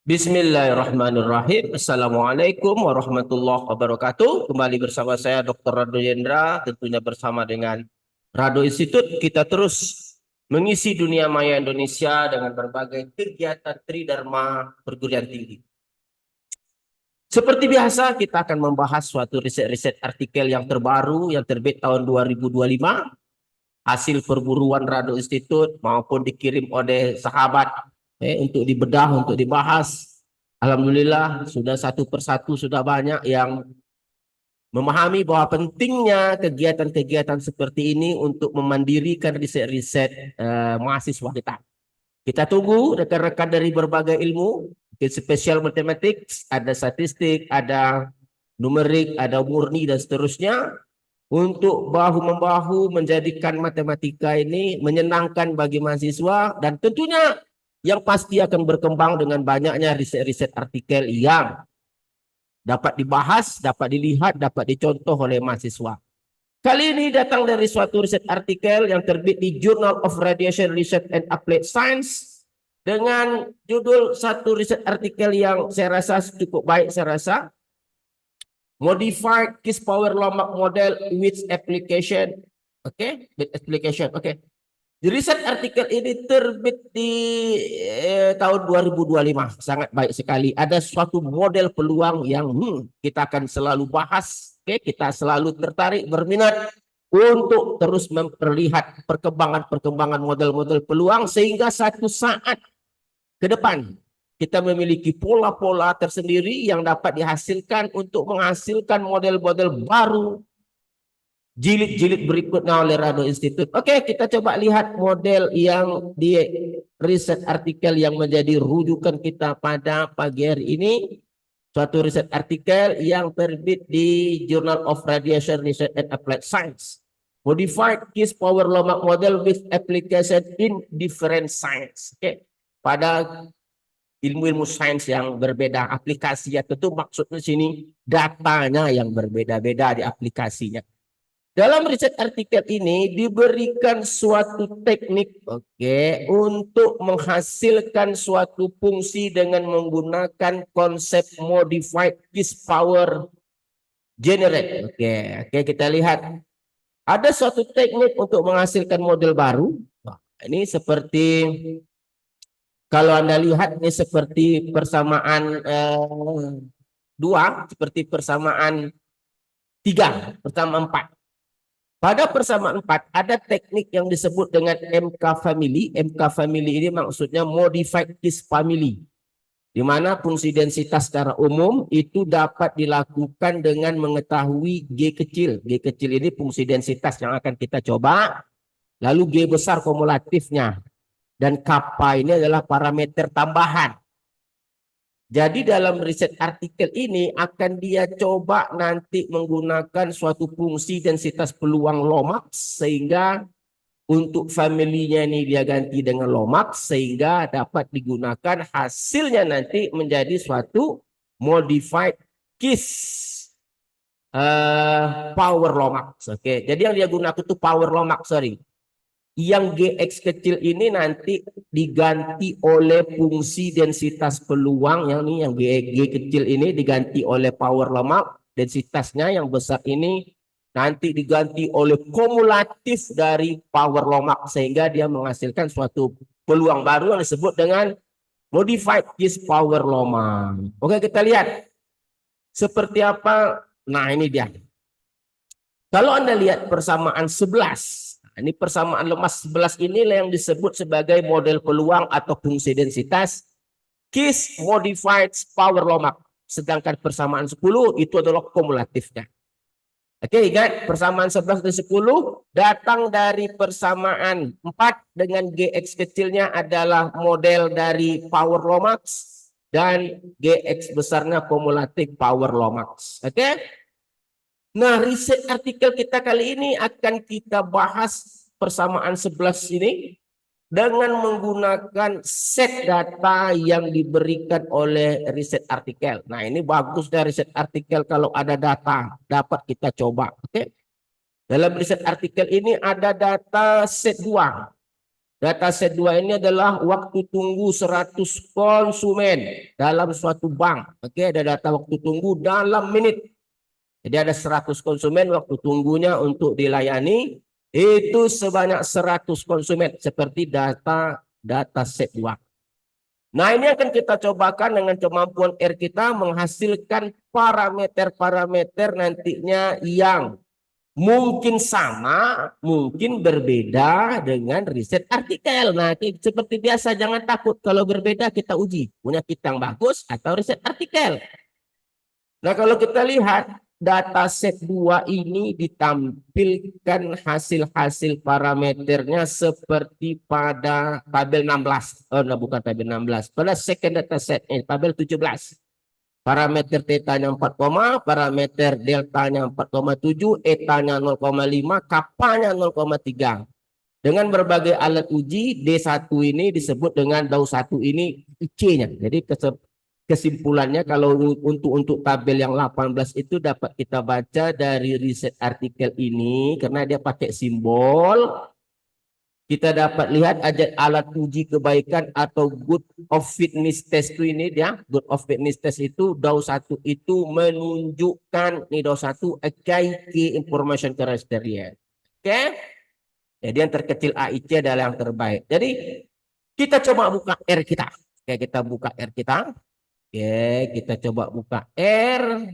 Bismillahirrahmanirrahim. Assalamualaikum warahmatullahi wabarakatuh. Kembali bersama saya Dr. Rado Yendra, tentunya bersama dengan Rado Institute. Kita terus mengisi dunia maya Indonesia dengan berbagai kegiatan Tridharma perguruan tinggi. Seperti biasa, kita akan membahas suatu riset-riset artikel yang terbaru yang terbit tahun 2025, hasil perburuan Rado Institute maupun dikirim oleh sahabat untuk dibedah, untuk dibahas. Alhamdulillah sudah satu persatu sudah banyak yang memahami bahwa pentingnya kegiatan-kegiatan seperti ini untuk memandirikan riset-riset mahasiswa kita. Kita tunggu rekan-rekan dari berbagai ilmu, spesial matematik, ada statistik, ada numerik, ada murni dan seterusnya, untuk bahu-membahu menjadikan matematika ini menyenangkan bagi mahasiswa, dan tentunya yang pasti akan berkembang dengan banyaknya riset-riset artikel yang dapat dibahas, dapat dilihat, dapat dicontoh oleh mahasiswa. Kali ini datang dari suatu riset artikel yang terbit di Journal of Radiation Research and Applied Science dengan judul satu riset artikel yang saya rasa cukup baik, saya rasa. Modified Kiss Power Lomax Model with Application. Oke, with application. Oke. Riset artikel ini terbit di tahun 2025. Sangat baik sekali. Ada suatu model peluang yang kita akan selalu bahas. Oke, kita selalu tertarik, berminat untuk terus memperlihat perkembangan-perkembangan model-model peluang sehingga satu saat ke depan kita memiliki pola-pola tersendiri yang dapat dihasilkan untuk menghasilkan model-model baru jilid-jilid berikutnya oleh Rado Institute. Oke, kita coba lihat model yang di riset artikel yang menjadi rujukan kita pada pagi hari ini. Suatu riset artikel yang terbit di Journal of Radiation Research and Applied Science. Modified Kiss Power Lomax Model with Application in Different Science. Oke, pada ilmu-ilmu sains yang berbeda, aplikasinya tentu maksudnya sini datanya yang berbeda-beda di aplikasinya. Dalam riset artikel ini diberikan suatu teknik untuk menghasilkan suatu fungsi dengan menggunakan konsep modified Kiss Power generate. Oke, kita lihat. Ada suatu teknik untuk menghasilkan model baru. Ini seperti kalau Anda lihat ini seperti persamaan dua, seperti persamaan tiga, persamaan empat. Pada persamaan 4 ada teknik yang disebut dengan MK family. MK family ini maksudnya modified Kiss family, di mana fungsi densitas secara umum itu dapat dilakukan dengan mengetahui G kecil. G kecil ini fungsi densitas yang akan kita coba, lalu G besar kumulatifnya, dan kappa ini adalah parameter tambahan. Jadi dalam riset artikel ini akan dia coba nanti menggunakan suatu fungsi densitas peluang Lomax sehingga untuk familinya ini dia ganti dengan Lomax sehingga dapat digunakan hasilnya nanti menjadi suatu modified Kiss power Lomax. Oke, jadi yang dia gunakan itu power Lomax, sorry. Yang GX kecil ini nanti diganti oleh fungsi densitas peluang yang ini, yang G kecil ini diganti oleh power Lomax, densitasnya yang besar ini nanti diganti oleh kumulatif dari power Lomax sehingga dia menghasilkan suatu peluang baru yang disebut dengan modified Kiss power Lomax. Oke, kita lihat seperti apa. Nah, ini dia. Kalau Anda lihat persamaan 11, ini persamaan lemas 11 inilah yang disebut sebagai model peluang atau fungsi densitas Kiss modified power Lomax. Sedangkan persamaan 10 itu adalah kumulatifnya. Oke, ingat persamaan 11 dan 10 datang dari persamaan 4 dengan GX kecilnya adalah model dari power Lomax dan GX besarnya kumulatif power Lomax. Oke. Nah, riset artikel kita kali ini akan kita bahas persamaan 11 ini dengan menggunakan set data yang diberikan oleh riset artikel. Nah, ini bagus dari riset artikel kalau ada data dapat kita coba. Oke. Dalam riset artikel ini ada data set 2. Dataset 2 ini adalah waktu tunggu 100 konsumen dalam suatu bank. Oke, ada data waktu tunggu dalam menit. Jadi ada 100 konsumen, waktu tunggunya untuk dilayani itu sebanyak 100 konsumen seperti dataset 2. Nah, ini akan kita cobakan dengan kemampuan R kita menghasilkan parameter-parameter nantinya yang mungkin sama, mungkin berbeda dengan riset artikel. Nah, seperti biasa, jangan takut kalau berbeda kita uji. Punya kita yang bagus atau riset artikel. Nah, kalau kita lihat dataset 2 ini ditampilkan hasil-hasil parameternya seperti pada tabel 16. Oh, nah, bukan tabel 16. Pada second dataset, tabel 17. Parameter tetanya 4, parameter deltanya 4,7, etanya 0,5, kapanya 0,3. Dengan berbagai alat uji, D1 ini disebut dengan DAO1 ini IC-nya. Jadi kesimpulannya kalau untuk tabel yang 18 itu dapat kita baca dari riset artikel ini karena dia pakai simbol. Kita dapat lihat alat uji kebaikan atau good of fitness test ini dia. Good of fitness test itu DAO1 itu menunjukkan nih DAO1 a key information criteria. Oke. Jadi yang terkecil AIC adalah yang terbaik. Jadi kita coba buka R kita. Oke, kita buka R kita. Oke, kita coba buka R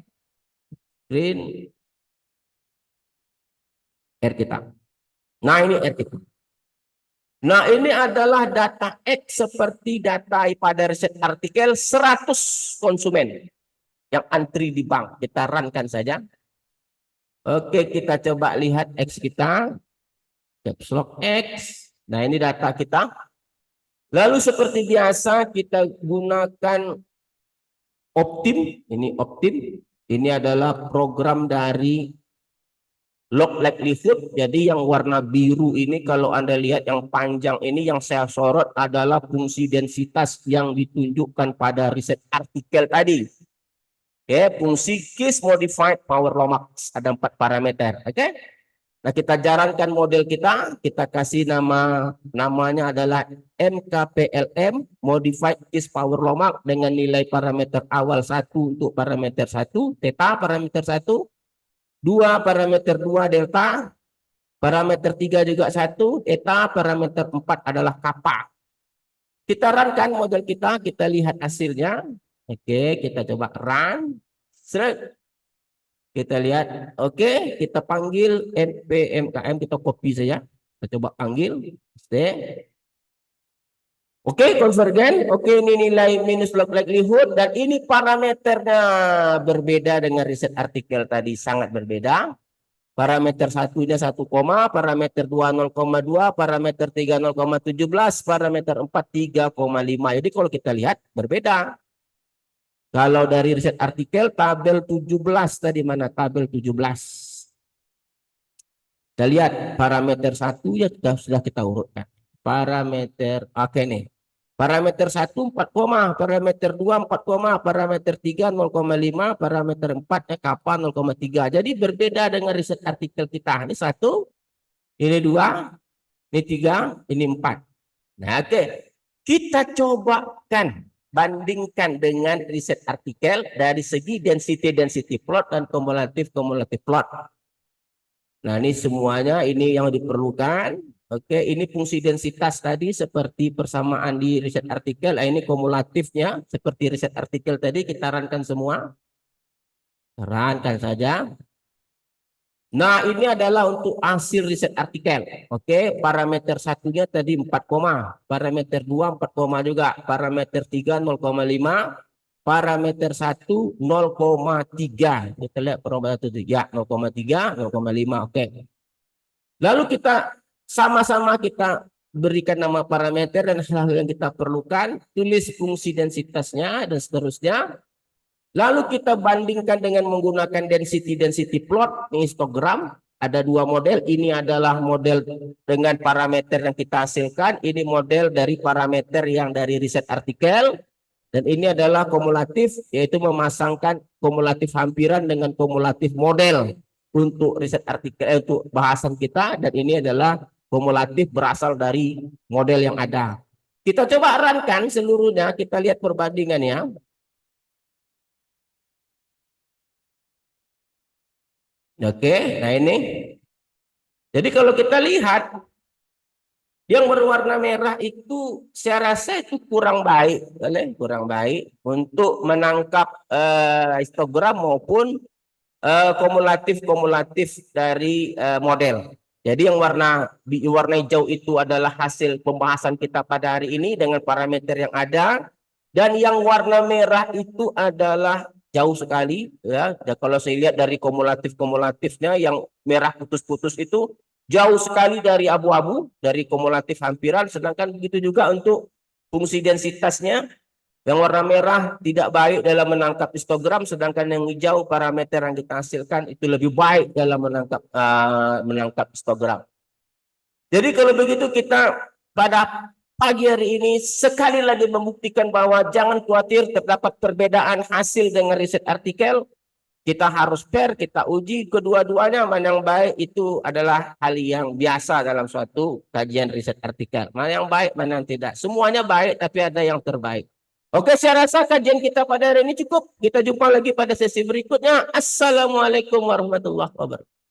screen R kita. Nah, ini R kita. Nah, ini adalah data X seperti data pada riset artikel 100 konsumen yang antri di bank. Kita runkan saja. Oke, kita coba lihat X kita. Caps lock X. Nah, ini data kita. Lalu seperti biasa kita gunakan Optim. Ini Optim. Ini adalah program dari log likelihood. Jadi yang warna biru ini kalau Anda lihat yang panjang ini yang saya sorot adalah fungsi densitas yang ditunjukkan pada riset artikel tadi. Oke, fungsi case modified power law max ada 4 parameter. Oke. Nah, kita jalankan model kita kasih namanya adalah MKPLM modified case power law max dengan nilai parameter awal 1 untuk parameter 1, theta parameter 1, 2 parameter 2 delta, parameter 3 juga 1, eta, parameter 4 adalah kappa. Kita runkan model kita lihat hasilnya. Oke, kita coba run. Kita lihat, oke, kita panggil npmkm, kita copy saja. Kita coba panggil. Oke, konvergen. Oke, ini nilai minus log likelihood dan ini parameternya berbeda dengan riset artikel tadi, sangat berbeda. Parameter satunya 1, parameter 2 0,2, parameter 3 0,17, parameter 4 3,5. Jadi kalau kita lihat berbeda. Kalau dari riset artikel tabel 17 tadi mana tabel 17. Kita lihat parameter 1 ya sudah kita urutkan. Parameter oke nih. Parameter 1 4, parameter 2 4, parameter 3 0,5, parameter 4 kappa 0,3. Jadi berbeda dengan riset artikel kita. Ini 1, ini 2, ini 3, ini 4. Nah, oke. Kita cobakan bandingkan dengan riset artikel dari segi density plot dan kumulatif plot. Nah, ini semuanya ini yang diperlukan. Oke, ini fungsi densitas tadi seperti persamaan di riset artikel. Nah, ini kumulatifnya seperti riset artikel tadi kita runkan semua. Runkan saja. Nah, ini adalah untuk hasil riset artikel. Oke, parameter satunya tadi 4, parameter 2 4, juga, parameter 3 0,5, parameter 1 0,3. Kita lihat parameter 1 ya 0,3, 0,5. Oke. Lalu kita sama-sama kita berikan nama parameter dan hal-hal yang kita perlukan, tulis fungsi densitasnya dan seterusnya. Lalu kita bandingkan dengan menggunakan density plot, histogram. Ada 2 model. Ini adalah model dengan parameter yang kita hasilkan. Ini model dari parameter yang dari riset artikel. Dan ini adalah kumulatif, yaitu memasangkan kumulatif hampiran dengan kumulatif model untuk riset artikel, untuk bahasan kita. Dan ini adalah kumulatif berasal dari model yang ada. Kita coba runkan seluruhnya, kita lihat perbandingannya. Oke, nah ini. Jadi kalau kita lihat yang berwarna merah itu saya rasa itu kurang baik, kurang baik untuk menangkap histogram maupun kumulatif dari model. Jadi yang warna hijau itu adalah hasil pembahasan kita pada hari ini dengan parameter yang ada, dan yang warna merah itu adalah jauh sekali ya. Dan kalau saya lihat dari kumulatifnya yang merah putus-putus itu jauh sekali dari abu-abu, dari kumulatif hampiran, sedangkan begitu juga untuk fungsi densitasnya. Yang warna merah tidak baik dalam menangkap histogram, sedangkan yang hijau parameter yang kita hasilkan itu lebih baik dalam menangkap histogram. Jadi kalau begitu kita pada pagi hari ini sekali lagi membuktikan bahwa jangan khawatir terdapat perbedaan hasil dengan riset artikel. Kita harus fair, kita uji kedua-duanya, mana yang baik itu adalah hal yang biasa dalam suatu kajian riset artikel. Mana yang baik, mana yang tidak. Semuanya baik, tapi ada yang terbaik. Oke, saya rasa kajian kita pada hari ini cukup. Kita jumpa lagi pada sesi berikutnya. Assalamualaikum warahmatullahi wabarakatuh.